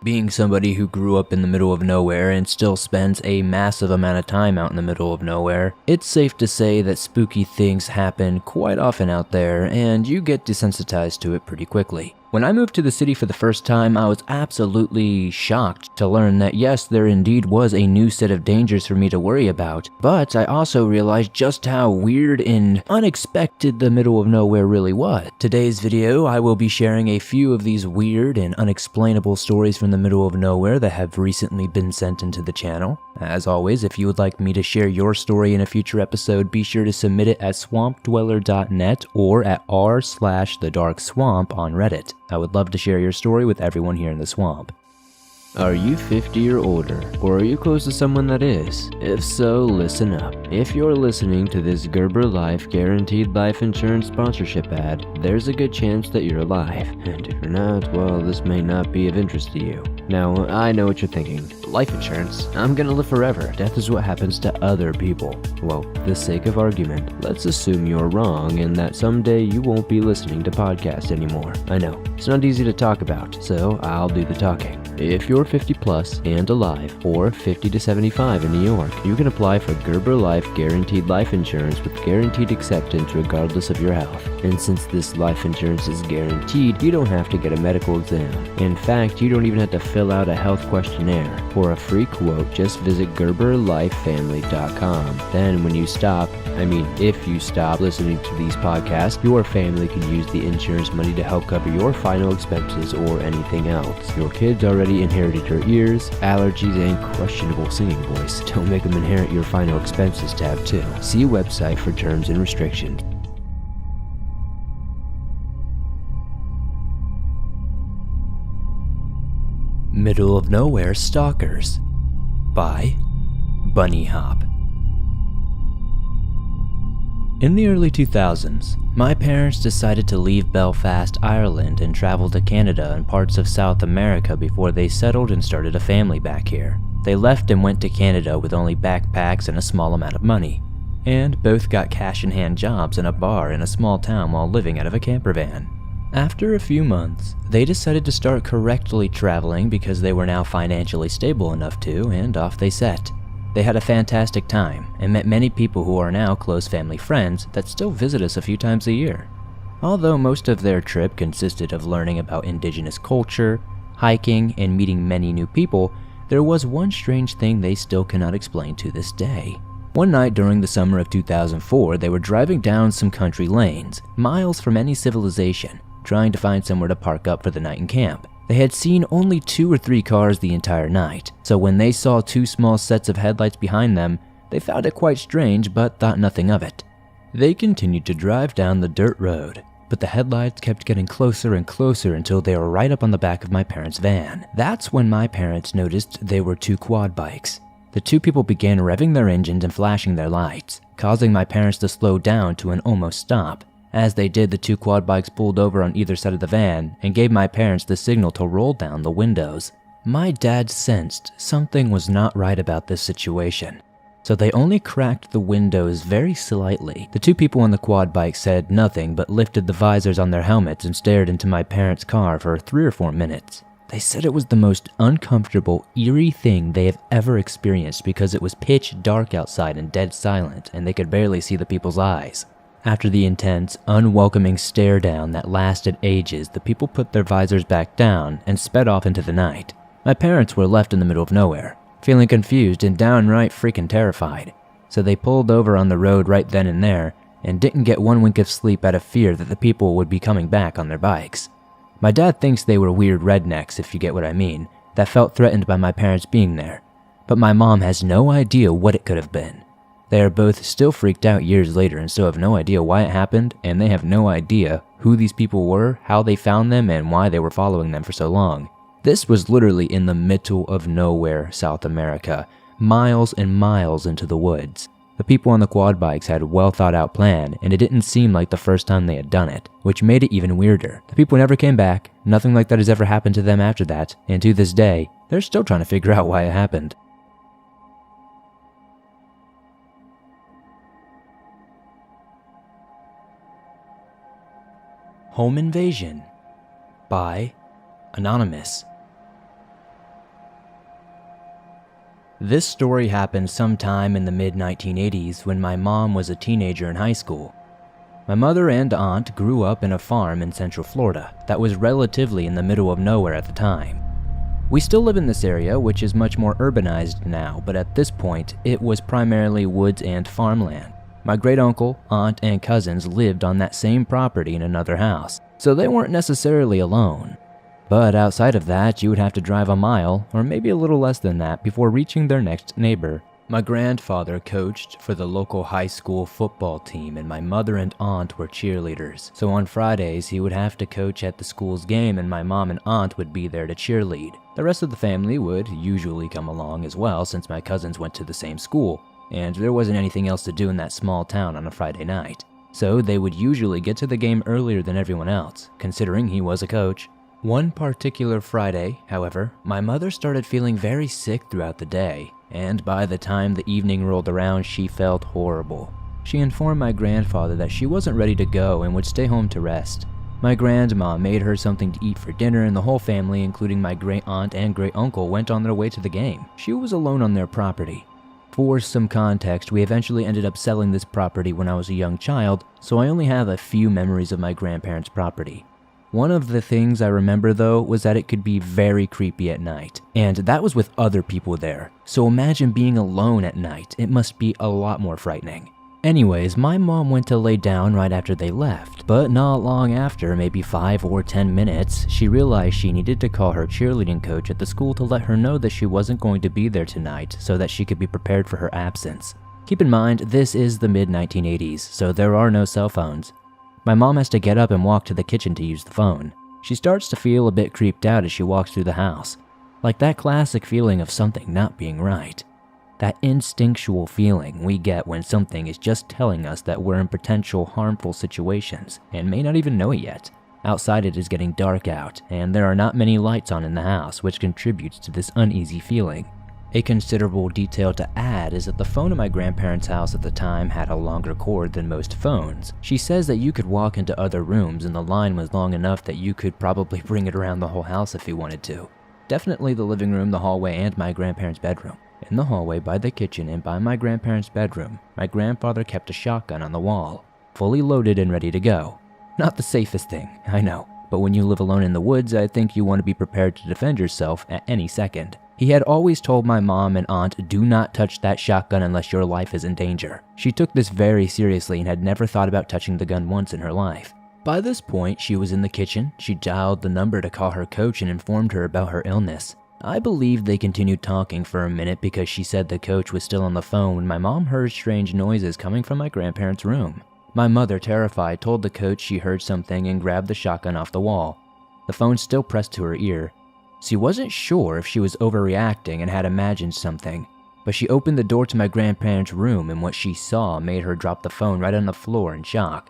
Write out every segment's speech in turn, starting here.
Being somebody who grew up in the middle of nowhere and still spends a massive amount of time out in the middle of nowhere, it's safe to say that spooky things happen quite often out there and you get desensitized to it pretty quickly. When I moved to the city for the first time, I was absolutely shocked to learn that yes, there indeed was a new set of dangers for me to worry about, but I also realized just how weird and unexpected the middle of nowhere really was. Today's video, I will be sharing a few of these weird and unexplainable stories from the middle of nowhere that have recently been sent into the channel. As always, if you would like me to share your story in a future episode, be sure to submit it at swampdweller.net or at r/thedarkswamp on Reddit. I would love to share your story with everyone here in the swamp. Are you 50 or older, or are you close to someone that is? If so, listen up. If you're listening to this Gerber Life Guaranteed Life Insurance sponsorship ad, there's a good chance that you're alive. And if you're not, well, this may not be of interest to you. Now, I know what you're thinking. Life insurance? I'm gonna live forever. Death is what happens to other people. Well, for the sake of argument, let's assume you're wrong and that someday you won't be listening to podcasts anymore. I know, it's not easy to talk about, so I'll do the talking. If you're 50 plus and alive, or 50 to 75 in New York, you can apply for Gerber Life Guaranteed Life Insurance with guaranteed acceptance regardless of your health. And since this life insurance is guaranteed, you don't have to get a medical exam. In fact, you don't even have to fill out a health questionnaire. For a free quote, just visit GerberLifeFamily.com. Then when you stop, if you stop listening to these podcasts, your family can use the insurance money to help cover your final expenses or anything else. Your kids already inherited your ears, allergies, and questionable singing voice. Don't make them inherit your final expenses tab too. See website for terms and restrictions. Middle of Nowhere Stalkers by Bunny Hop. In the early 2000s, my parents decided to leave Belfast, Ireland and travel to Canada and parts of South America before they settled and started a family back here. They left and went to Canada with only backpacks and a small amount of money, and both got cash-in-hand jobs in a bar in a small town while living out of a camper van. After a few months, they decided to start correctly traveling because they were now financially stable enough to, and off they set. They had a fantastic time and met many people who are now close family friends that still visit us a few times a year. Although most of their trip consisted of learning about indigenous culture, hiking, and meeting many new people, there was one strange thing they still cannot explain to this day. One night during the summer of 2004, they were driving down some country lanes, miles from any civilization, trying to find somewhere to park up for the night and camp. They had seen only 2 or 3 cars the entire night, so when they saw 2 small sets of headlights behind them, they found it quite strange but thought nothing of it. They continued to drive down the dirt road, but the headlights kept getting closer and closer until they were right up on the back of my parents' van. That's when my parents noticed they were 2 quad bikes. The 2 people began revving their engines and flashing their lights, causing my parents to slow down to an almost stop. As they did, the 2 quad bikes pulled over on either side of the van and gave my parents the signal to roll down the windows. My dad sensed something was not right about this situation, so they only cracked the windows very slightly. The 2 people on the quad bike said nothing but lifted the visors on their helmets and stared into my parents' car for 3 or 4 minutes. They said it was the most uncomfortable, eerie thing they have ever experienced because it was pitch dark outside and dead silent, and they could barely see the people's eyes. After the intense, unwelcoming stare down that lasted ages, the people put their visors back down and sped off into the night. My parents were left in the middle of nowhere, feeling confused and downright freaking terrified. So they pulled over on the road right then and there and didn't get one wink of sleep out of fear that the people would be coming back on their bikes. My dad thinks they were weird rednecks, if you get what I mean, that felt threatened by my parents being there. But my mom has no idea what it could have been. They are both still freaked out years later and still have no idea why it happened, and they have no idea who these people were, how they found them, and why they were following them for so long. This was literally in the middle of nowhere, South America, miles and miles into the woods. The people on the quad bikes had a well thought out plan, and it didn't seem like the first time they had done it, which made it even weirder. The people never came back, nothing like that has ever happened to them after that, and to this day, they're still trying to figure out why it happened. Home Invasion by Anonymous. This story happened sometime in the mid-1980s when my mom was a teenager in high school. My mother and aunt grew up in a farm in Central Florida that was relatively in the middle of nowhere at the time. We still live in this area, which is much more urbanized now, but at this point, it was primarily woods and farmland. My great-uncle, aunt, and cousins lived on that same property in another house, so they weren't necessarily alone. But outside of that, you would have to drive a mile, or maybe a little less than that, before reaching their next neighbor. My grandfather coached for the local high school football team, and my mother and aunt were cheerleaders. So on Fridays, he would have to coach at the school's game, and my mom and aunt would be there to cheerlead. The rest of the family would usually come along as well, since my cousins went to the same school, and there wasn't anything else to do in that small town on a Friday night. So they would usually get to the game earlier than everyone else, considering he was a coach. One particular Friday, however, my mother started feeling very sick throughout the day, and by the time the evening rolled around, she felt horrible. She informed my grandfather that she wasn't ready to go and would stay home to rest. My grandma made her something to eat for dinner, and the whole family, including my great-aunt and great-uncle, went on their way to the game. She was alone on their property. For some context, we eventually ended up selling this property when I was a young child, so I only have a few memories of my grandparents' property. One of the things I remember though was that it could be very creepy at night, and that was with other people there. So imagine being alone at night, it must be a lot more frightening. Anyways, my mom went to lay down right after they left, but not long after, maybe 5 or 10 minutes, she realized she needed to call her cheerleading coach at the school to let her know that she wasn't going to be there tonight so that she could be prepared for her absence. Keep in mind, this is the mid-1980s, so there are no cell phones. My mom has to get up and walk to the kitchen to use the phone. She starts to feel a bit creeped out as she walks through the house. Like that classic feeling of something not being right. That instinctual feeling we get when something is just telling us that we're in potential harmful situations and may not even know it yet. Outside it is getting dark out, and there are not many lights on in the house, which contributes to this uneasy feeling. A considerable detail to add is that the phone at my grandparents' house at the time had a longer cord than most phones. She says that you could walk into other rooms and the line was long enough that you could probably bring it around the whole house if you wanted to. Definitely the living room, the hallway, and my grandparents' bedroom. In the hallway, by the kitchen, and by my grandparents' bedroom, my grandfather kept a shotgun on the wall, fully loaded and ready to go. Not the safest thing, I know, but when you live alone in the woods, I think you want to be prepared to defend yourself at any second. He had always told my mom and aunt, do not touch that shotgun unless your life is in danger. She took this very seriously and had never thought about touching the gun once in her life. By this point, she was in the kitchen. She dialed the number to call her coach and informed her about her illness. I believe they continued talking for a minute because she said the coach was still on the phone when my mom heard strange noises coming from my grandparents' room. My mother, terrified, told the coach she heard something and grabbed the shotgun off the wall. The phone still pressed to her ear. She wasn't sure if she was overreacting and had imagined something, but she opened the door to my grandparents' room and what she saw made her drop the phone right on the floor in shock.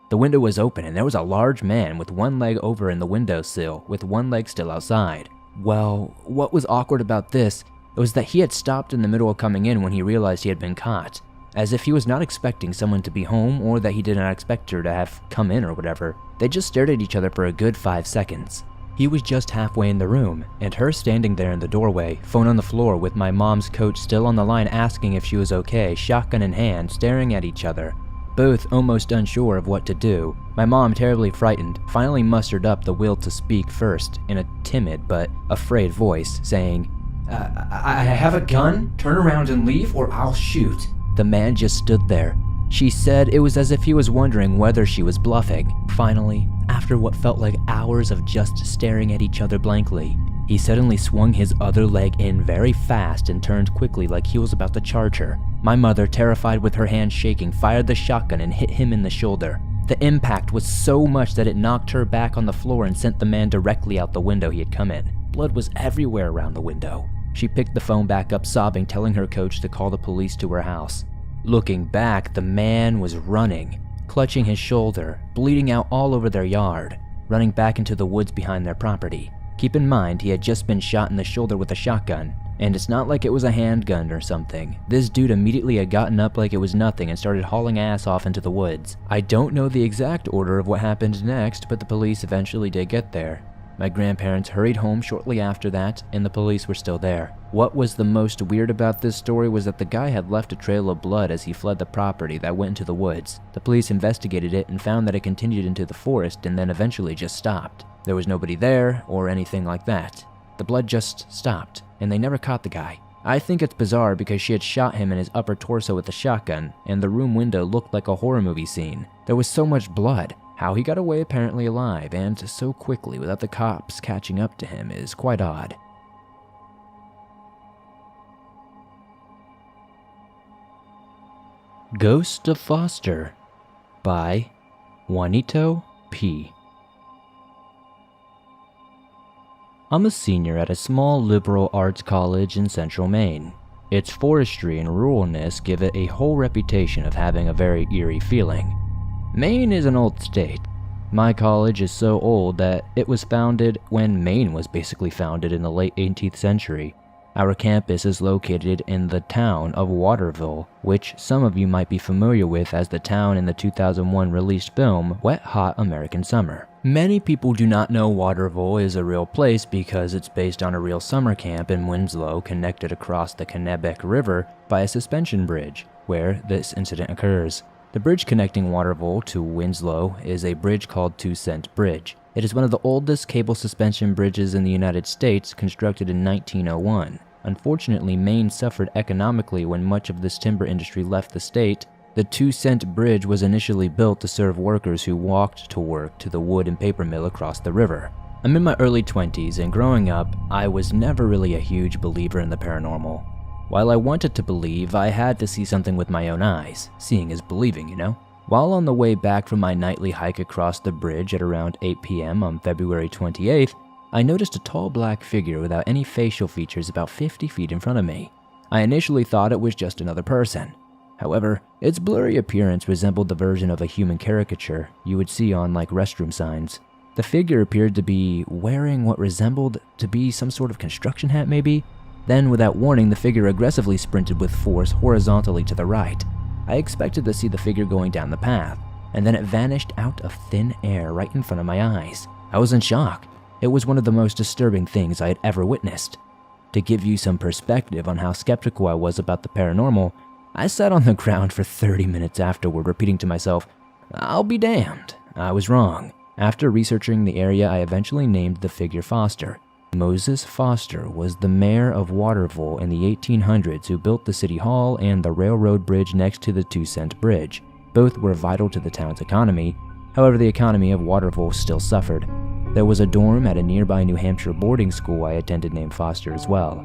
The window was open and there was a large man with one leg over in the windowsill with one leg still outside. Well, what was awkward about this was that he had stopped in the middle of coming in when he realized he had been caught, as if he was not expecting someone to be home or that he did not expect her to have come in or whatever. They just stared at each other for a good 5 seconds. He was just halfway in the room, and her standing there in the doorway, phone on the floor with my mom's coach still on the line asking if she was okay, shotgun in hand, staring at each other. Both almost unsure of what to do. My mom, terribly frightened, finally mustered up the will to speak first, in a timid but afraid voice, saying, I have a gun? Turn around and leave or I'll shoot. The man just stood there. She said it was as if he was wondering whether she was bluffing. Finally, after what felt like hours of just staring at each other blankly, he suddenly swung his other leg in very fast and turned quickly like he was about to charge her. My mother, terrified with her hands shaking, fired the shotgun and hit him in the shoulder. The impact was so much that it knocked her back on the floor and sent the man directly out the window he had come in. Blood was everywhere around the window. She picked the phone back up sobbing, telling her coach to call the police to her house. Looking back, the man was running, clutching his shoulder, bleeding out all over their yard, running back into the woods behind their property. Keep in mind, he had just been shot in the shoulder with a shotgun, and it's not like it was a handgun or something. This dude immediately had gotten up like it was nothing and started hauling ass off into the woods. I don't know the exact order of what happened next, but the police eventually did get there. My grandparents hurried home shortly after that, and the police were still there. What was the most weird about this story was that the guy had left a trail of blood as he fled the property that went into the woods. The police investigated it and found that it continued into the forest and then eventually just stopped. There was nobody there or anything like that. The blood just stopped, and they never caught the guy. I think it's bizarre because she had shot him in his upper torso with a shotgun, and the room window looked like a horror movie scene. There was so much blood. How he got away apparently alive and so quickly without the cops catching up to him is quite odd. Ghost of Foster by Jaunito P. I'm a senior at a small liberal arts college in central Maine. Its forestry and ruralness give it a whole reputation of having a very eerie feeling. Maine is an old state. My college is so old that it was founded when Maine was basically founded in the late 18th century. Our campus is located in the town of Waterville, which some of you might be familiar with as the town in the 2001 released film Wet Hot American Summer. Many people do not know Waterville is a real place because it's based on a real summer camp in Winslow connected across the Kennebec River by a suspension bridge, where this incident occurs. The bridge connecting Waterville to Winslow is a bridge called 2 Cent Bridge. It is one of the oldest cable suspension bridges in the United States, constructed in 1901. Unfortunately, Maine suffered economically when much of this timber industry left the state. The 2 Cent Bridge was initially built to serve workers who walked to work to the wood and paper mill across the river. I'm in my early 20s, and growing up, I was never really a huge believer in the paranormal. While I wanted to believe, I had to see something with my own eyes. Seeing is believing, you know? While on the way back from my nightly hike across the bridge at around 8 p.m. on February 28th, I noticed a tall black figure without any facial features about 50 feet in front of me. I initially thought it was just another person. However, its blurry appearance resembled the version of a human caricature you would see on like restroom signs. The figure appeared to be wearing what resembled to be some sort of construction hat maybe. Then, without warning, the figure aggressively sprinted with force horizontally to the right. I expected to see the figure going down the path, and then it vanished out of thin air right in front of my eyes. I was in shock. It was one of the most disturbing things I had ever witnessed. To give you some perspective on how skeptical I was about the paranormal, I sat on the ground for 30 minutes afterward, repeating to myself, "I'll be damned. I was wrong." After researching the area, I eventually named the figure Foster. Moses Foster was the mayor of Waterville in the 1800s who built the city hall and the railroad bridge next to the 2 Cent Bridge. Both were vital to the town's economy. However, the economy of Waterville still suffered. There was a dorm at a nearby New Hampshire boarding school I attended named Foster as well.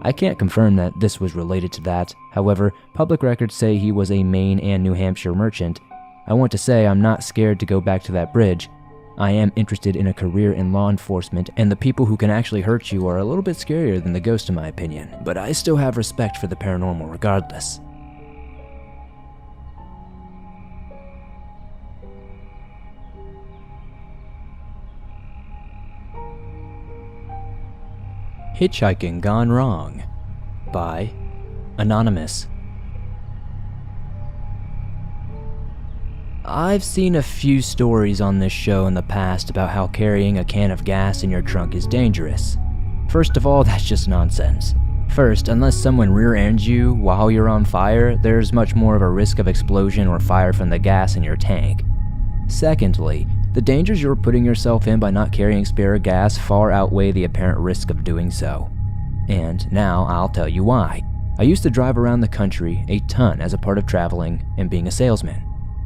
I can't confirm that this was related to that. However, public records say he was a Maine and New Hampshire merchant. I want to say I'm not scared to go back to that bridge. I am interested in a career in law enforcement, and the people who can actually hurt you are a little bit scarier than the ghost in my opinion, but I still have respect for the paranormal regardless. Hitchhiking Gone Wrong by Anonymous. I've seen a few stories on this show in the past about how carrying a can of gas in your trunk is dangerous. First of all, that's just nonsense. First, unless someone rear-ends you while you're on fire, there's much more of a risk of explosion or fire from the gas in your tank. Secondly, the dangers you're putting yourself in by not carrying spare gas far outweigh the apparent risk of doing so. And now I'll tell you why. I used to drive around the country a ton as a part of traveling and being a salesman.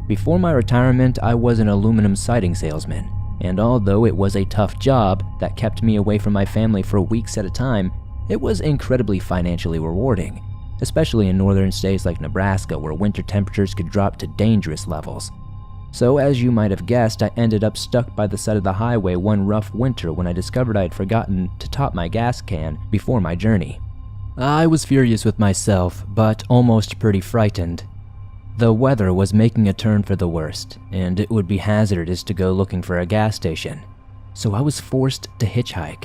Before my retirement, I was an aluminum siding salesman, and although it was a tough job that kept me away from my family for weeks at a time, it was incredibly financially rewarding, especially in northern states like Nebraska where winter temperatures could drop to dangerous levels. So as you might have guessed, I ended up stuck by the side of the highway one rough winter when I discovered I had forgotten to top my gas can before my journey. I was furious with myself, but almost pretty frightened. The weather was making a turn for the worst, and it would be hazardous to go looking for a gas station. So I was forced to hitchhike.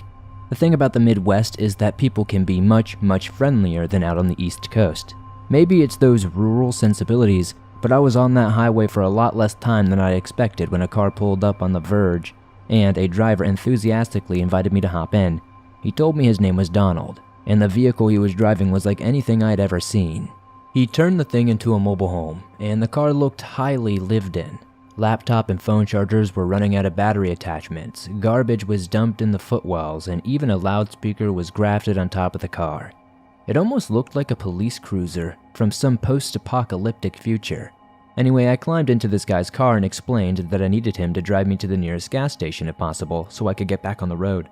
The thing about the Midwest is that people can be much friendlier than out on the East Coast. Maybe it's those rural sensibilities, but I was on that highway for a lot less time than I expected when a car pulled up on the verge. and a driver enthusiastically invited me to hop in. He told me his name was Donald, and the vehicle he was driving was like anything I'd ever seen. He turned the thing into a mobile home, and the car looked highly lived in. Laptop and phone chargers were running out of battery attachments, garbage was dumped in the footwells, and even a loudspeaker was grafted on top of the car. It almost looked like a police cruiser from some post-apocalyptic future. Anyway, I climbed into this guy's car and explained that I needed him to drive me to the nearest gas station if possible so I could get back on the road.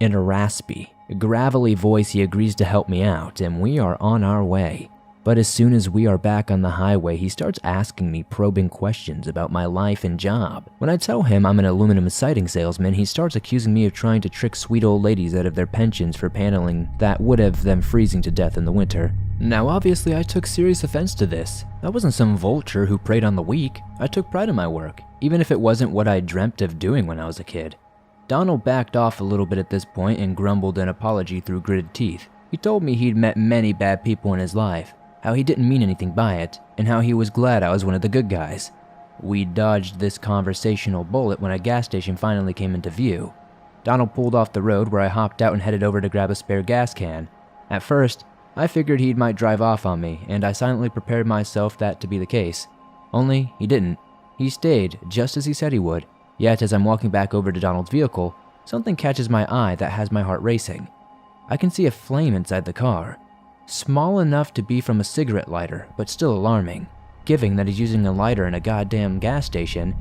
In a raspy, gravelly voice, he agrees to help me out, and we are on our way. But as soon as we are back on the highway, he starts asking me probing questions about my life and job. When I tell him I'm an aluminum siding salesman, he starts accusing me of trying to trick sweet old ladies out of their pensions for paneling that would have them freezing to death in the winter. Now obviously I took serious offense to this. I wasn't some vulture who preyed on the weak. I took pride in my work, even if it wasn't what I dreamt of doing when I was a kid. Donald backed off a little bit at this point and grumbled an apology through gritted teeth. He told me he'd met many bad people in his life, how he didn't mean anything by it, and how he was glad I was one of the good guys. We dodged this conversational bullet when a gas station finally came into view. Donald pulled off the road where I hopped out and headed over to grab a spare gas can. At first, I figured he might drive off on me, and I silently prepared myself that to be the case. Only, he didn't. He stayed, just as he said he would. Yet, as I'm walking back over to Donald's vehicle, something catches my eye that has my heart racing. I can see a flame inside the car. Small enough to be from a cigarette lighter, but still alarming. Given that he's using a lighter in a goddamn gas station,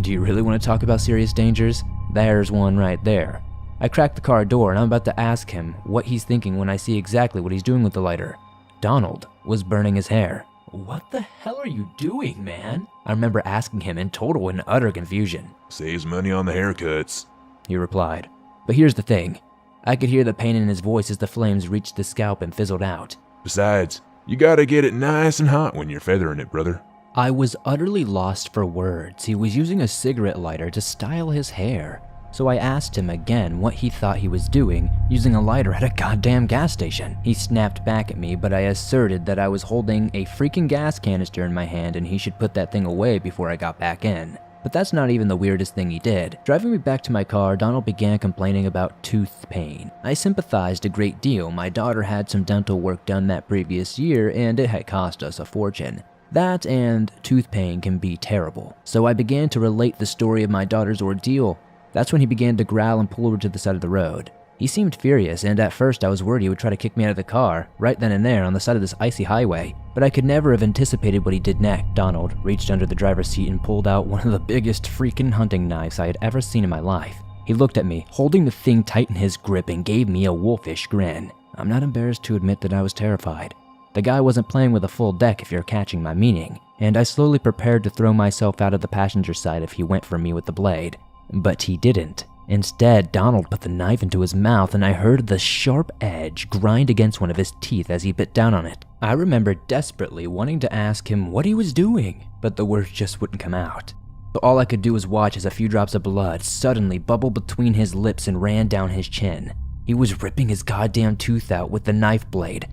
do you really want to talk about serious dangers? There's one right there. I crack the car door and I'm about to ask him what he's thinking when I see exactly what he's doing with the lighter. Donald was burning his hair. "What the hell are you doing, man?" I remember asking him in total and utter confusion. "Saves money on the haircuts," he replied. But here's the thing. I could hear the pain in his voice as the flames reached the scalp and fizzled out. "Besides, you gotta get it nice and hot when you're feathering it, brother." I was utterly lost for words. He was using a cigarette lighter to style his hair. So I asked him again what he thought he was doing, using a lighter at a goddamn gas station. He snapped back at me, but I asserted that I was holding a freaking gas canister in my hand and he should put that thing away before I got back in. But that's not even the weirdest thing he did. Driving me back to my car, Donald began complaining about tooth pain. I sympathized a great deal. My daughter had some dental work done that previous year and it had cost us a fortune. That and tooth pain can be terrible. So I began to relate the story of my daughter's ordeal. That's when he began to growl and pull over to the side of the road. He seemed furious, and at first I was worried he would try to kick me out of the car, right then and there on the side of this icy highway. But I could never have anticipated what he did next. Donald reached under the driver's seat and pulled out one of the biggest freaking hunting knives I had ever seen in my life. He looked at me, holding the thing tight in his grip, and gave me a wolfish grin. I'm not embarrassed to admit that I was terrified. The guy wasn't playing with a full deck if you're catching my meaning, and I slowly prepared to throw myself out of the passenger side if he went for me with the blade. But he didn't. Instead, Donald put the knife into his mouth and I heard the sharp edge grind against one of his teeth as he bit down on it. I remember desperately wanting to ask him what he was doing, but the words just wouldn't come out. So all I could do was watch as a few drops of blood suddenly bubbled between his lips and ran down his chin. He was ripping his goddamn tooth out with the knife blade.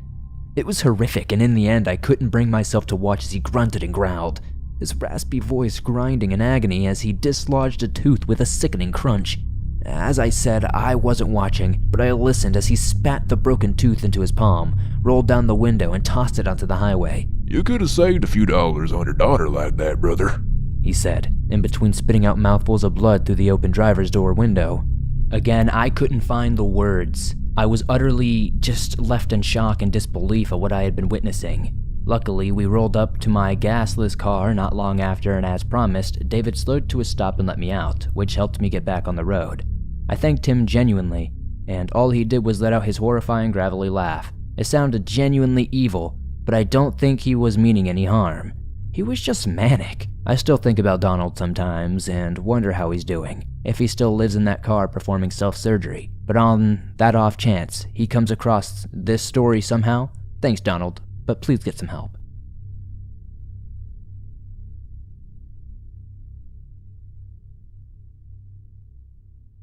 It was horrific, and in the end I couldn't bring myself to watch as he grunted and growled, his raspy voice grinding in agony as he dislodged a tooth with a sickening crunch. As I said, I wasn't watching, but I listened as he spat the broken tooth into his palm, rolled down the window, and tossed it onto the highway. "You could have saved a few dollars on your daughter like that, brother," he said, in between spitting out mouthfuls of blood through the open driver's door window. Again, I couldn't find the words. I was utterly just left in shock and disbelief at what I had been witnessing. Luckily, we rolled up to my gasless car not long after, and as promised, David slowed to a stop and let me out, which helped me get back on the road. I thanked him genuinely, and all he did was let out his horrifying gravelly laugh. It sounded genuinely evil, but I don't think he was meaning any harm. He was just manic. I still think about Donald sometimes and wonder how he's doing, if he still lives in that car performing self-surgery. But on that off chance he comes across this story somehow, thanks Donald, but please get some help.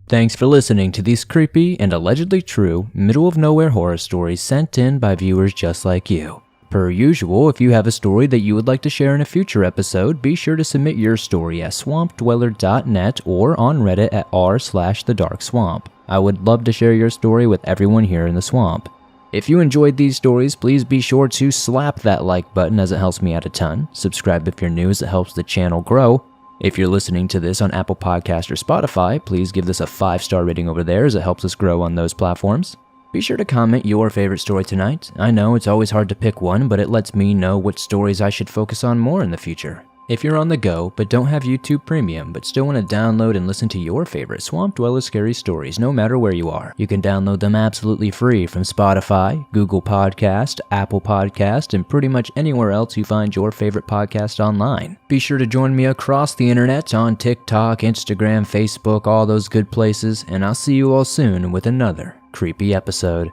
Thanks for listening to these creepy and allegedly true middle-of-nowhere horror stories sent in by viewers just like you. Per usual, if you have a story that you would like to share in a future episode, be sure to submit your story at swampdweller.net or on Reddit at r/thedarkswamp. I would love to share your story with everyone here in the swamp. If you enjoyed these stories, please be sure to slap that like button as it helps me out a ton. Subscribe if you're new as it helps the channel grow. If you're listening to this on Apple Podcast or Spotify, please give this a 5-star rating over there as it helps us grow on those platforms. Be sure to comment your favorite story tonight. I know it's always hard to pick one, but it lets me know what stories I should focus on more in the future. If you're on the go, but don't have YouTube Premium, but still want to download and listen to your favorite Swamp Dweller scary stories no matter where you are, you can download them absolutely free from Spotify, Google Podcast, Apple Podcast, and pretty much anywhere else you find your favorite podcast online. Be sure to join me across the internet on TikTok, Instagram, Facebook, all those good places, and I'll see you all soon with another creepy episode.